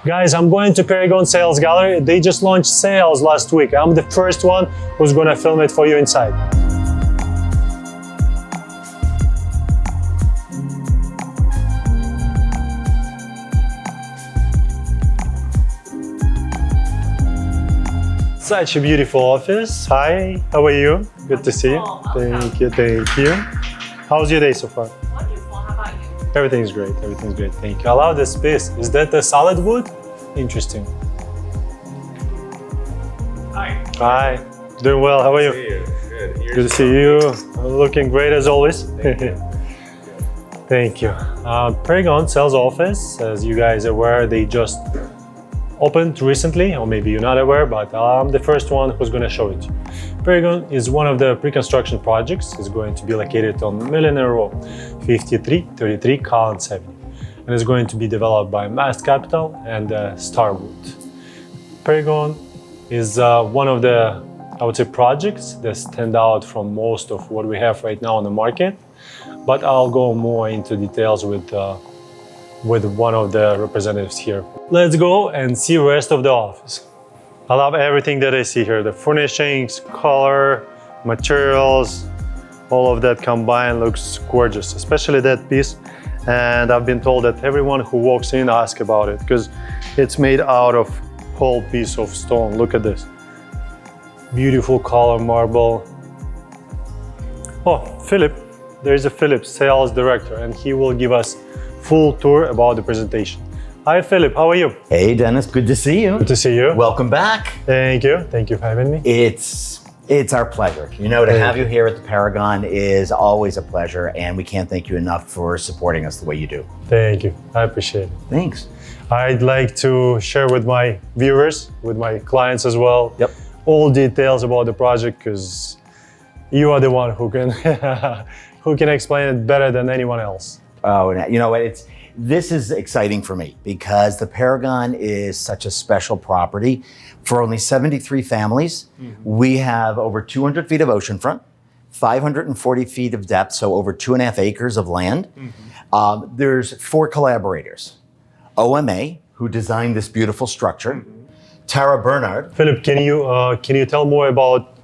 Guys, I'm going to Perigon Sales Gallery. They just launched sales last week. I'm the first one who's gonna film it for you inside. Such a beautiful office. Hi, how are you? Good to see you. Thank you, thank you. How's your day so far? Wonderful, how about you? Everything's great, thank you. I love this space. Is that a solid wood? Interesting. Hi. Hi, doing well, how are you? Good. Good to see you. Looking great as always. Thank you. Perigon Sales Office, as you guys are aware, they just opened recently, or maybe you're not aware, but I'm the first one who's going to show it. Perigon is one of the pre-construction projects. It's going to be located on Millionaire Road, 5333 Collins Avenue, and it's going to be developed by Mast Capital and Starwood. Perigon is one of the, I would say, projects that stand out from most of what we have right now on the market, but I'll go more into details with one of the representatives here. Let's go and see the rest of the office. I love everything that I see here. The furnishings, color, materials, all of that combined looks gorgeous, especially that piece. And I've been told that everyone who walks in asks about it because it's made out of whole piece of stone. Look at this. Beautiful color marble. Oh, Philip, there's a Philip, sales director, and he will give us full tour about the presentation. Hi Philip, how are you? Hey Dennis, good to see you. Good to see you. Welcome back. Thank you for having me. It's our pleasure. You know, to have you here at the Perigon is always a pleasure, and we can't thank you enough for supporting us the way you do. Thank you, I appreciate it. Thanks. I'd like to share with my viewers, with my clients as well, all details about the project, because you are the one who can who can explain it better than anyone else. Oh, you know what? This is exciting for me because the Perigon is such a special property. For only 73 families, we have over 200 feet of oceanfront, 540 feet of depth, so over 2.5 acres of land. There's 4 collaborators. OMA, who designed this beautiful structure. Tara Bernard. Philip, can you tell more about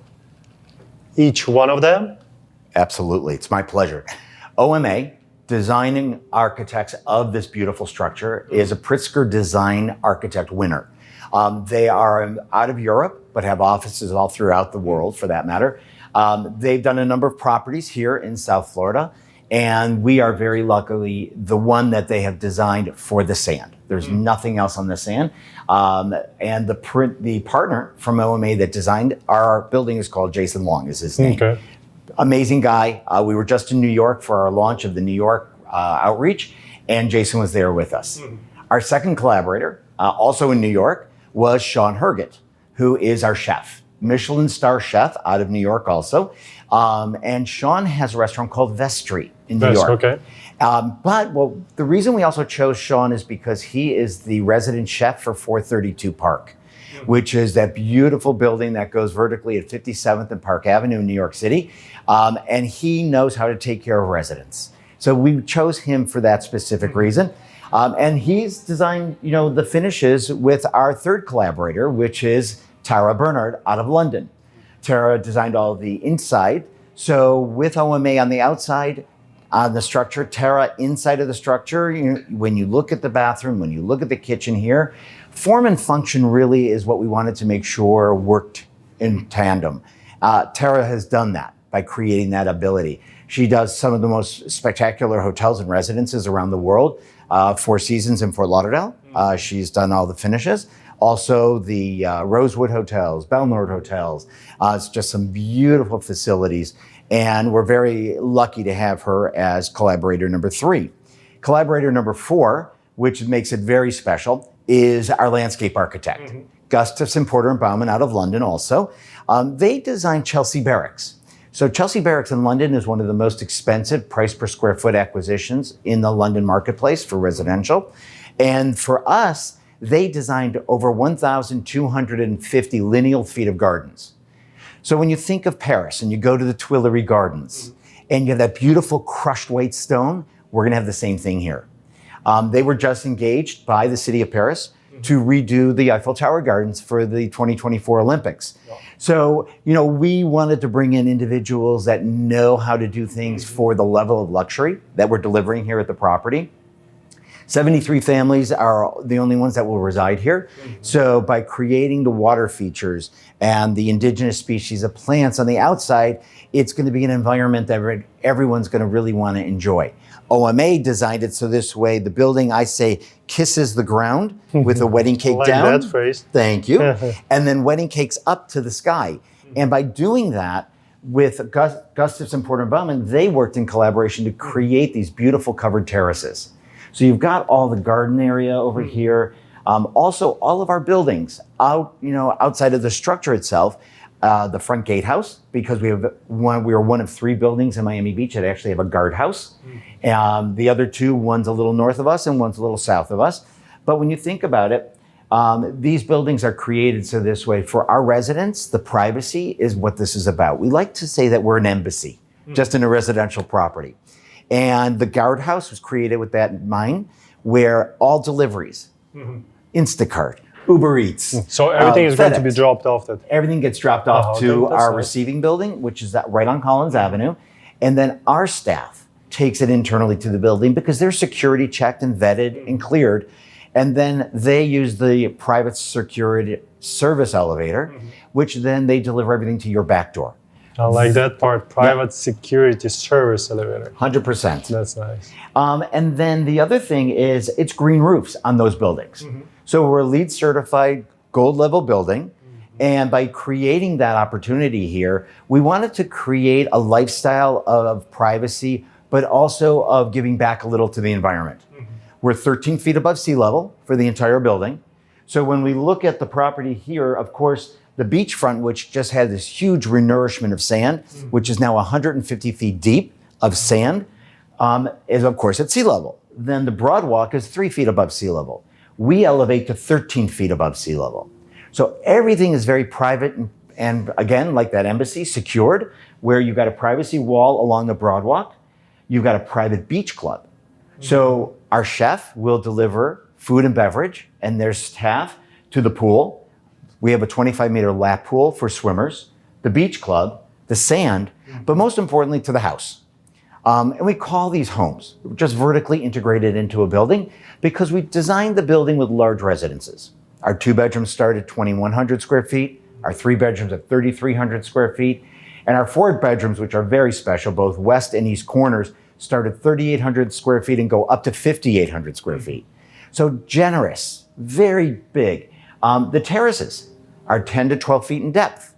each one of them? Absolutely, it's my pleasure. OMA, designing architects of this beautiful structure, is a Pritzker Design Architect winner. They are out of Europe, but have offices all throughout the world for that matter. They've done a number of properties here in South Florida, and we are very luckily the one that they have designed for the sand. There's nothing else on the sand. And the partner from OMA that designed our building is called Jason Long, is his name. Okay. Amazing guy. We were just in New York for our launch of the New York outreach, and Jason was there with us. Our second collaborator, also in New York, was Sean Herget, who is our chef, Michelin star chef out of New York also. And Sean has a restaurant called Vestry in New York. Okay. But the reason we also chose Sean is because he is the resident chef for 432 Park, which is that beautiful building that goes vertically at 57th and Park Avenue in New York City. And he knows how to take care of residents. So we chose him for that specific reason. And he's designed, the finishes with our third collaborator, which is Tara Bernard out of London. Tara designed all the inside. So with OMA on the outside, on the structure, Tara inside of the structure, when you look at the bathroom, when you look at the kitchen here, form and function really is what we wanted to make sure worked in tandem. Tara has done that by creating that ability. She does some of the most spectacular hotels and residences around the world, Four Seasons in Fort Lauderdale. She's done all the finishes. Also the Rosewood Hotels, Belnord Hotels. It's just some beautiful facilities. And we're very lucky to have her as collaborator number 3. Collaborator number 4, which makes it very special, is our landscape architect, Gustafson, Porter and Baumann out of London also. They designed Chelsea Barracks. So Chelsea Barracks in London is one of the most expensive price per square foot acquisitions in the London marketplace for residential. And for us, they designed over 1,250 lineal feet of gardens. So when you think of Paris and you go to the Tuileries Gardens and you have that beautiful crushed white stone, we're gonna have the same thing here. They were just engaged by the city of Paris to redo the Eiffel Tower Gardens for the 2024 Olympics. So, we wanted to bring in individuals that know how to do things for the level of luxury that we're delivering here at the property. 73 families are the only ones that will reside here. So by creating the water features and the indigenous species of plants on the outside, it's going to be an environment that everyone's going to really want to enjoy. OMA designed it so this way the building, I say, kisses the ground with a wedding cake like down. That phrase. Thank you. And then wedding cakes up to the sky. And by doing that, with Gustafs and Porter & Baumann, they worked in collaboration to create these beautiful covered terraces. So you've got all the garden area over here. Also, all of our buildings outside of the structure itself, the front gatehouse, because we are one of 3 buildings in Miami Beach that actually have a guardhouse. The other 2, one's a little north of us and one's a little south of us. But when you think about it, these buildings are created so this way for our residents, the privacy is what this is about. We like to say that we're an embassy, just in a residential property. And the guardhouse was created with that in mind, where all deliveries, Instacart, Uber Eats. So everything is going to FedEx, be dropped off. Everything gets dropped off to that's our nice. receiving building, which is right on Collins Avenue. And then our staff takes it internally to the building because they're security checked and vetted and cleared. And then they use the private security service elevator, which then they deliver everything to your back door. I like that part, private security service elevator. 100%. That's nice. And then the other thing is it's green roofs on those buildings. So we're a LEED certified gold level building. And by creating that opportunity here, we wanted to create a lifestyle of privacy, but also of giving back a little to the environment. We're 13 feet above sea level for the entire building. So when we look at the property here, of course, the beachfront, which just had this huge renourishment of sand, which is now 150 feet deep of sand, is of course at sea level. Then the broad walk is 3 feet above sea level. We elevate to 13 feet above sea level. So everything is very private and again, like that embassy, secured, where you've got a privacy wall along the broad walk. You've got a private beach club. So our chef will deliver food and beverage and their staff to the pool. We have a 25-meter lap pool for swimmers, the beach club, the sand, but most importantly to the house. And we call these homes, just vertically integrated into a building because we designed the building with large residences. Our 2 bedrooms start at 2,100 square feet, our 3 bedrooms at 3,300 square feet, and our 4 bedrooms, which are very special, both west and east corners, start at 3,800 square feet and go up to 5,800 square feet. So generous, very big. The terraces are 10 to 12 feet in depth,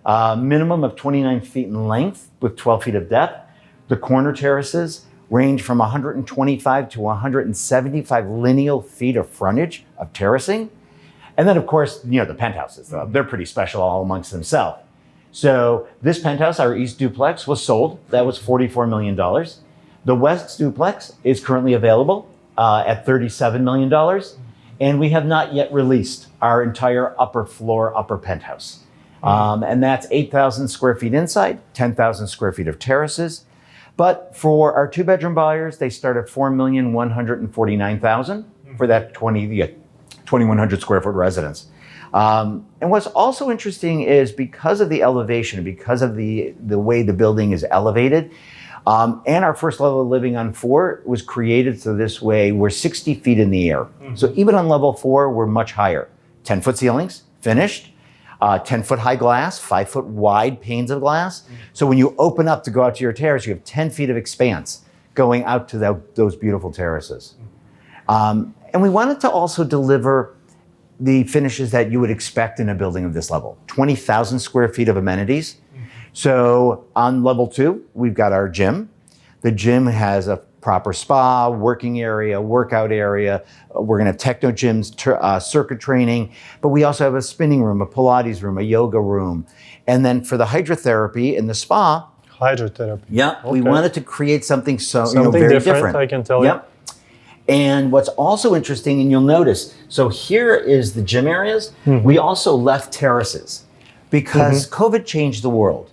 minimum of 29 feet in length with 12 feet of depth. The corner terraces range from 125 to 175 lineal feet of frontage of terracing. And then of course, the penthouses, they're pretty special all amongst themselves. So this penthouse, our east duplex, was sold. That was $44 million. The west duplex is currently available at $37 million. And we have not yet released our entire upper penthouse. And that's 8,000 square feet inside, 10,000 square feet of terraces. But for our 2-bedroom buyers, they start at $4,149,000 for that 2,100 square foot residence. And what's also interesting is because of the elevation, because of the way the building is elevated, and our first level of living on 4 was created so this way we're 60 feet in the air. So even on level 4, we're much higher. 10-foot ceilings, finished. 10-foot high glass, 5-foot wide panes of glass. So when you open up to go out to your terrace, you have 10 feet of expanse going out to those beautiful terraces. And we wanted to also deliver the finishes that you would expect in a building of this level. 20,000 square feet of amenities. So on level 2, we've got our gym. The gym has a proper spa, working area, workout area. We're going to have techno gyms, circuit training, but we also have a spinning room, a Pilates room, a yoga room. And then for the hydrotherapy in the spa. Hydrotherapy. Yeah, okay. We wanted to create something very different. I can tell you. And what's also interesting, and you'll notice, so here is the gym areas. We also left terraces because COVID changed the world.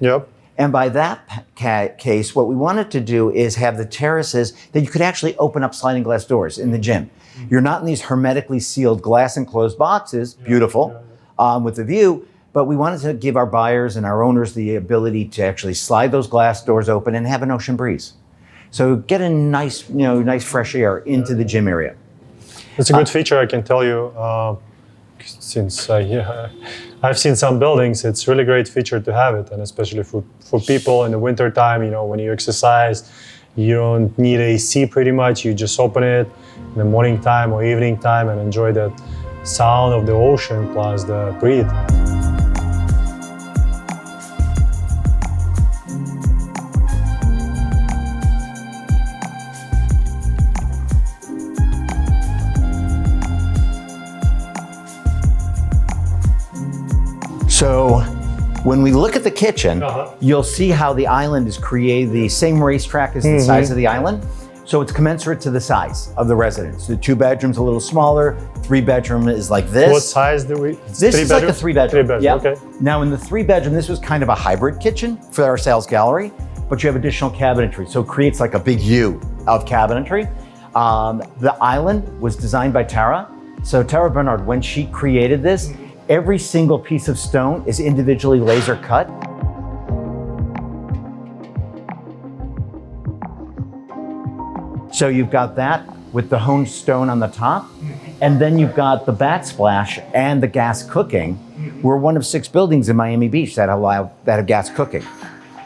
And by that case, what we wanted to do is have the terraces that you could actually open up sliding glass doors in the gym. You're not in these hermetically sealed glass enclosed boxes, beautiful, with the view, but we wanted to give our buyers and our owners the ability to actually slide those glass doors open and have an ocean breeze. So get a nice, nice fresh air into the gym area. It's a good feature, I can tell you, since I've seen some buildings. It's really great feature to have it, and especially for people in the winter time. When you exercise, you don't need AC pretty much. You just open it in the morning time or evening time and enjoy the sound of the ocean plus the breathe. So when we look at the kitchen, you'll see how the island is created, the same racetrack as the size of the island. So it's commensurate to the size of the residence. The 2 bedrooms a little smaller, 3 bedroom is like this. What size do we? This is like a 3 bedroom. 3 bedroom, yep. okay. Now in the 3 bedroom, this was kind of a hybrid kitchen for our sales gallery, but you have additional cabinetry. So it creates like a big U of cabinetry. The island was designed by Tara. So Tara Bernard, when she created this, every single piece of stone is individually laser cut. So you've got that with the honed stone on the top, and then you've got the backsplash and the gas cooking. We're one of 6 buildings in Miami Beach that have gas cooking.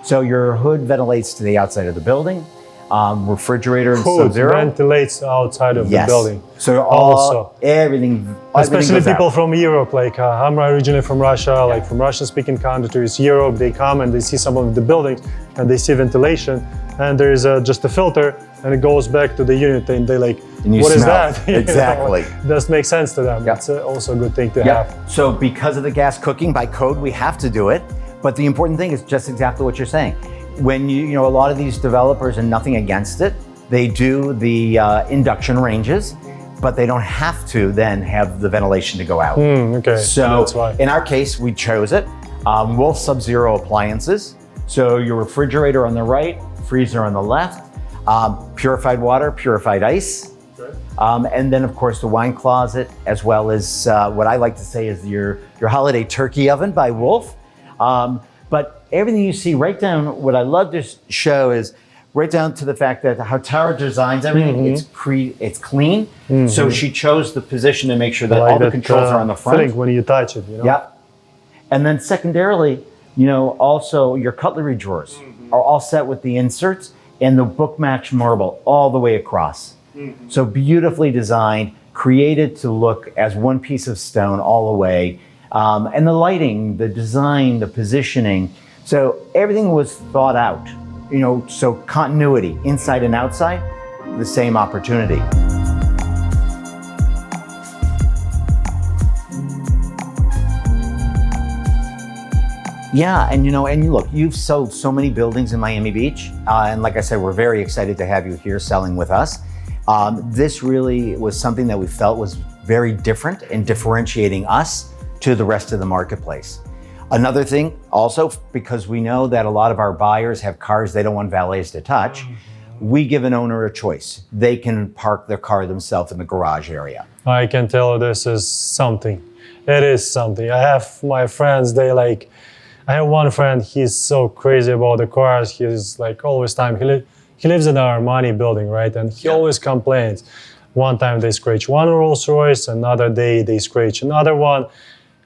So your hood ventilates to the outside of the building. Refrigerator and Sub-Zero ventilates outside of the building. So everything. Especially people from Europe, like I'm originally from Russia, like from Russian-speaking countries, Europe, they come and they see some of the buildings and they see ventilation, and there is just a filter, and it goes back to the unit, and they like, what is that? Exactly. It does make sense to them. It's also a good thing to have. So because of the gas cooking, by code, we have to do it. But the important thing is just exactly what you're saying. When a lot of these developers, and nothing against it, they do the induction ranges, but they don't have to then have the ventilation to go out. Okay, so that's why. In our case, we chose it. Both Sub-Zero appliances. So your refrigerator on the right, freezer on the left, purified water, purified ice. And then of course the wine closet, as well as what I like to say is your holiday turkey oven by Wolf. But everything you see right down, what I love to show is right down to the fact that how Tara designs everything, it's clean. So she chose the position to make sure that all the controls are on the front. Feeling when you touch it, Yeah. And then secondarily, also your cutlery drawers are all set with the inserts and the book match marble all the way across. So beautifully designed, created to look as one piece of stone all the way. And the lighting, the design, the positioning. So everything was thought out, so continuity inside and outside, the same opportunity. Yeah, and look, you've sold so many buildings in Miami Beach. And like I said, we're very excited to have you here selling with us. This really was something that we felt was very different in differentiating us to the rest of the marketplace. Another thing also, because we know that a lot of our buyers have cars they don't want valets to touch, we give an owner a choice. They can park their car themselves in the garage area. I can tell this is something. It is something. I have my friends, I have one friend, he's so crazy about the cars. He's like always time, he lives in our Armani building, right? And he always complains. One time they scratch one Rolls Royce, another day they scratch another one.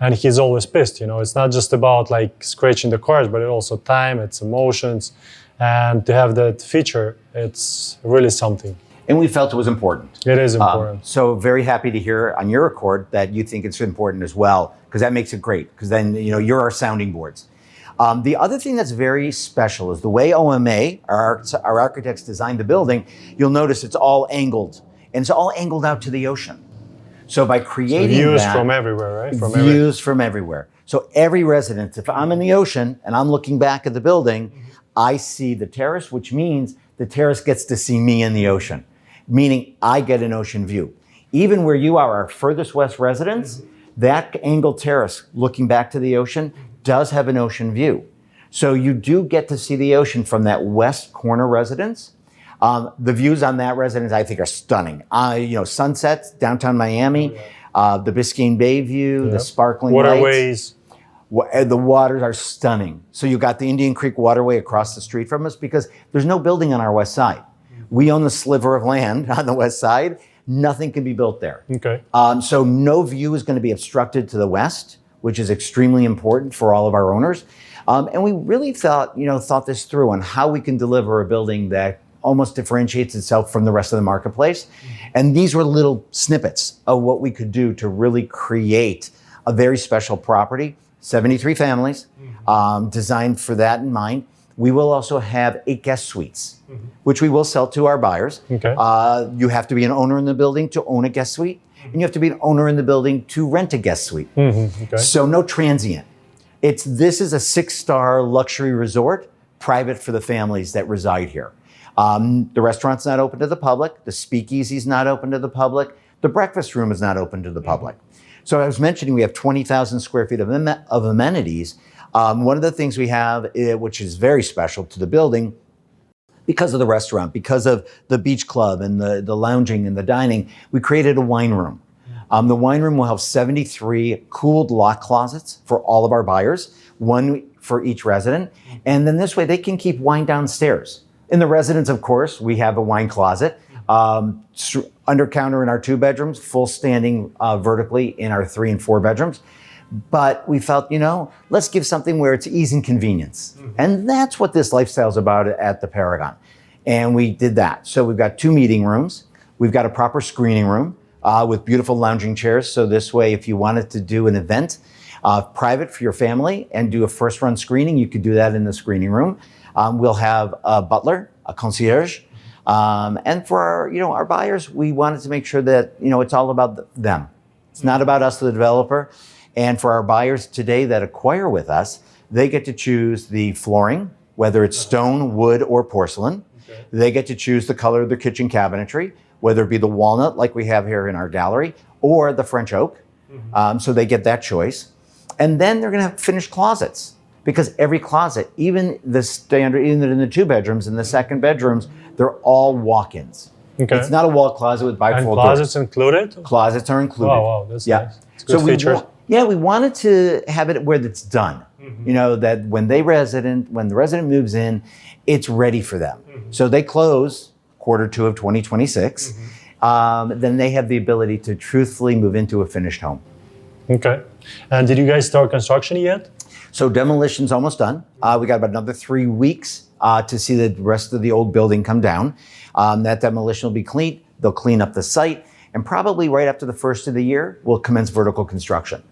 And he's always pissed, It's not just about scratching the cars, but it's also time, it's emotions. And to have that feature, it's really something. And we felt it was important. It is important. So very happy to hear on your accord that you think it's important as well, because that makes it great, because then, you're our sounding boards. The other thing that's very special is the way OMA, our architects designed the building, you'll notice it's all angled. And it's all angled out to the ocean. So by creating views from everywhere, right? Views from everywhere. So every residence, if I'm in the ocean and I'm looking back at the building, I see the terrace, which means the terrace gets to see me in the ocean, meaning I get an ocean view. Even where you are, our furthest west residence, that angled terrace looking back to the ocean does have an ocean view. So you do get to see the ocean from that west corner residence. The views on that residence, I think, are stunning. Sunsets, downtown Miami, the Biscayne Bay view, the sparkling waterways. lights. The waters are stunning. So you got the Indian Creek waterway across the street from us because there's no building on our west side. We own the sliver of land on the west side. Nothing can be built there. Okay. So no view is going to be obstructed to the west, which is extremely important for all of our owners. And we really thought this through on how we can deliver a building that almost differentiates itself from the rest of the marketplace. And these were little snippets of what we could do to really create a very special property. 73 families, designed for that in mind. We will also have 8 guest suites, which we will sell to our buyers. Okay. You have to be an owner in the building to own a guest suite, and you have to be an owner in the building to rent a guest suite. Okay. So no transient. This is a 6-star luxury resort, private for the families that reside here. The restaurant's not open to the public. The speakeasy's not open to the public. The breakfast room is not open to the public. So I was mentioning we have 20,000 square feet of amenities. One of the things we have, which is very special to the building, because of the restaurant, because of the beach club and the lounging and the dining, we created a wine room. The wine room will have 73 cooled lock closets for all of our buyers, one for each resident. And then this way they can keep wine downstairs. In the residence, of course, we have a wine closet. Under counter in our 2 bedrooms, full standing vertically in our 3 and 4 bedrooms. But we felt, let's give something where it's ease and convenience. And that's what this lifestyle is about at the Perigon. And we did that. So we've got 2 meeting rooms. We've got a proper screening room with beautiful lounging chairs. So this way, if you wanted to do an event private for your family and do a first run screening, you could do that in the screening room. We'll have a butler, a concierge. And for our buyers, we wanted to make sure that, it's all about them. It's not about us, the developer. And for our buyers today that acquire with us, they get to choose the flooring, whether it's stone, wood, or porcelain. Okay. They get to choose the color of their kitchen cabinetry, whether it be the walnut like we have here in our gallery, or the French oak. So they get that choice. And then they're going to have finished closets, because every closet, even in the 2 bedrooms, in the second bedrooms, they're all walk-ins. Okay. It's not a wall closet with bifold doors. Closets included? Closets are included. Oh, wow, that's nice. It's good feature. We wanted to have it where it's done. That when the resident moves in, it's ready for them. So they close Q2 of 2026. Then they have the ability to truthfully move into a finished home. Okay. And did you guys start construction yet? So demolition's almost done. We got about another 3 weeks to see the rest of the old building come down. That demolition will be cleaned. They'll clean up the site. And probably right after the first of the year, we'll commence vertical construction.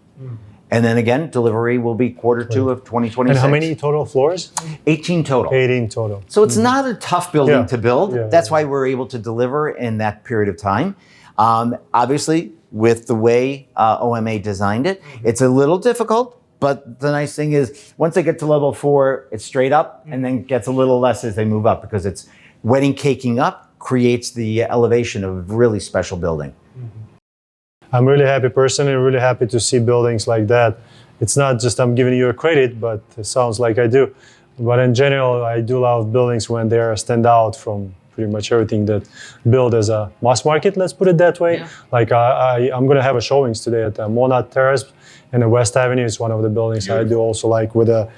And then again, delivery will be Q2 of 2026. And how many total floors? 18 total. 18 total. So it's not a tough building to build. That's why we're able to deliver in that period of time. Obviously, with the way OMA designed it, it's a little difficult. But the nice thing is, once they get to level 4, it's straight up, and then gets a little less as they move up, because it's wedding caking up creates the elevation of a really special building. I'm really happy personally, really happy to see buildings like that. It's not just I'm giving you a credit, but it sounds like I do. But in general, I do love buildings when they stand out from pretty much everything that built as a mass market, let's put it that way. Like I'm going to have a showings today at Monat Terrace in the West Avenue. It's one of the buildings I do also like, with a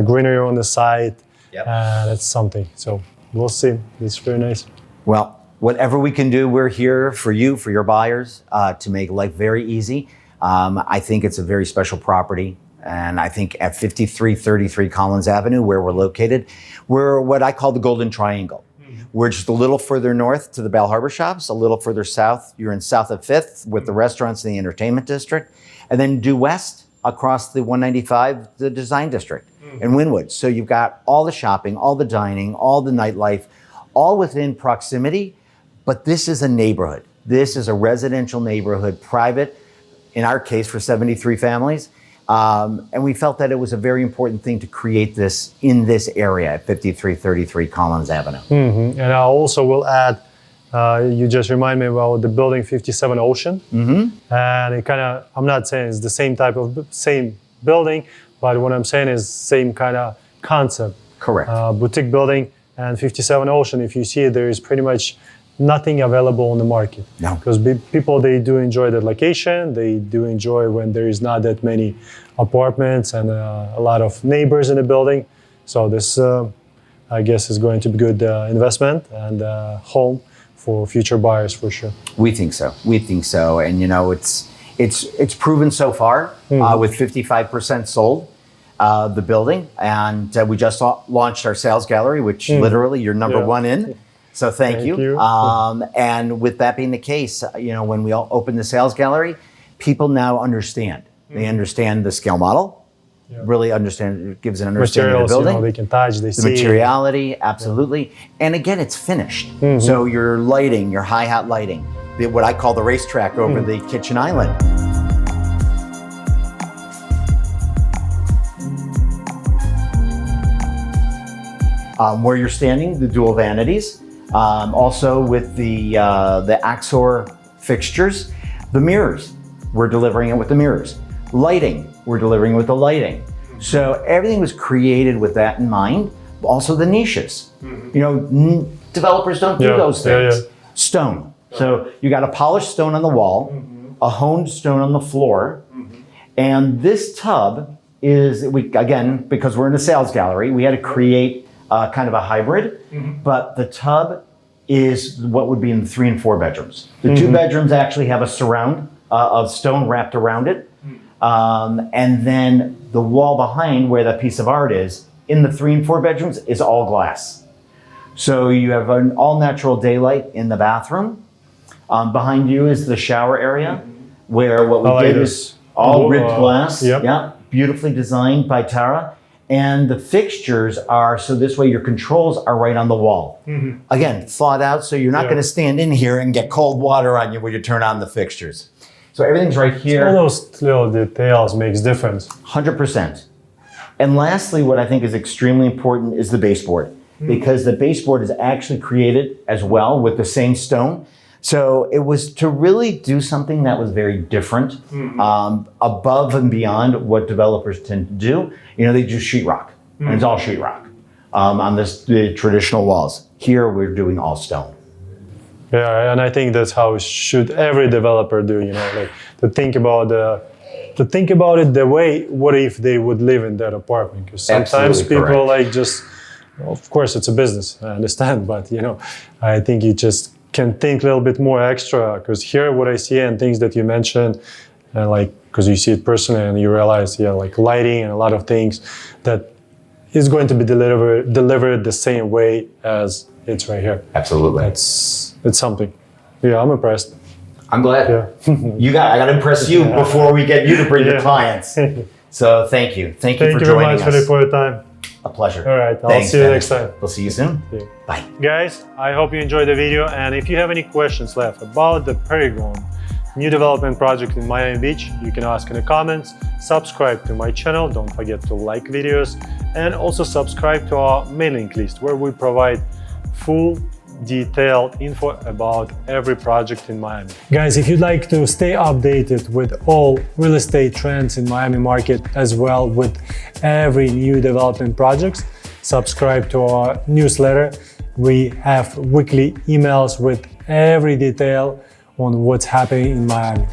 greenery on the side. That's something. So we'll see. It's very nice. Well, whatever we can do, we're here for you, for your buyers, to make life very easy. I think it's a very special property. And I think at 5333 Collins Avenue, where we're located, we're what I call the Golden Triangle. We're just a little further north to the Bell Harbor Shops, a little further south. You're in south of 5th with the restaurants in the entertainment district. And then due west across the 195, the design district in Wynwood. So you've got all the shopping, all the dining, all the nightlife, all within proximity. But this is a neighborhood. This is a residential neighborhood, private, in our case, for 73 families. And we felt that it was a very important thing to create this in this area at 5333 Collins Avenue. And I also will add, you just remind me about the building 57 Ocean. And it kind of, I'm not saying it's the same type of same building, but what I'm saying is same kind of concept. Correct. Boutique building, and 57 Ocean, if you see it, there is pretty much nothing available on the market. No. Because people, they do enjoy the location. They do enjoy when there is not that many apartments and a lot of neighbors in the building. So this, I guess, is going to be good investment and home for future buyers for sure. We think so. We think so. And you know, it's proven so far with 55% sold. The building, and we just launched our sales gallery, which literally you're number one in. So thank you. And with that being the case, you know, when we all open the sales gallery, people now understand. They understand the scale model, really understand, it gives an understanding Materials, of the building. you know, they can touch, they see. The materiality, absolutely. And again, it's finished. So your lighting, your hi-hat lighting, what I call the racetrack over the kitchen island. Where you're standing, the dual vanities, also with the Axor fixtures, the mirrors, we're delivering it with the mirrors. Lighting, we're delivering with the lighting. So everything was created with that in mind. Also the niches. You know, developers don't do those things. Stone. So you got a polished stone on the wall, a honed stone on the floor, and this tub is, again, because we're in a sales gallery, we had to create kind of a hybrid, but the tub is what would be in the 3 and 4 bedrooms. The 2 bedrooms actually have a surround of stone wrapped around it. And then the wall behind where that piece of art is, in the 3 and 4 bedrooms, is all glass. So you have an all natural daylight in the bathroom. Behind you is the shower area, where what we did is all ribbed glass. Yeah, beautifully designed by Tara. And the fixtures are, so this way your controls are right on the wall. Again, thought out, so you're not gonna stand in here and get cold water on you when you turn on the fixtures. So everything's right here. All those little details makes difference. 100%. And lastly, what I think is extremely important is the baseboard, because the baseboard is actually created as well with the same stone. So it was to really do something that was very different, above and beyond what developers tend to do. You know, they do sheetrock, and it's all sheetrock on the traditional walls. Here, we're doing all stone. Yeah, and I think that's how should every developer do. You know, like to think about it the way. What if they would live in that apartment? Because sometimes people like just, of course, it's a business. I understand, but you know, I think you just can think a little bit more extra, because here what I see and things that you mentioned, like because you see it personally and you realize, like lighting and a lot of things that is going to be delivered the same way as it's right here. Absolutely. It's something. Yeah, I'm impressed. I'm glad. Yeah. I got to impress you before we get you to bring your clients. So thank you. Thank you for joining us. Thank you very much for your time. A pleasure. All right, I'll see you next time. We'll see you soon. Yeah. Bye. Guys, I hope you enjoyed the video, and if you have any questions left about the Perigon new development project in Miami Beach, you can ask in the comments. Subscribe to my channel, don't forget to like videos, and also subscribe to our mailing list where we provide full detailed info about every project in Miami. Guys, if you'd like to stay updated with all real estate trends in Miami market, as well with every new development projects, subscribe to our newsletter. We have weekly emails with every detail on what's happening in Miami.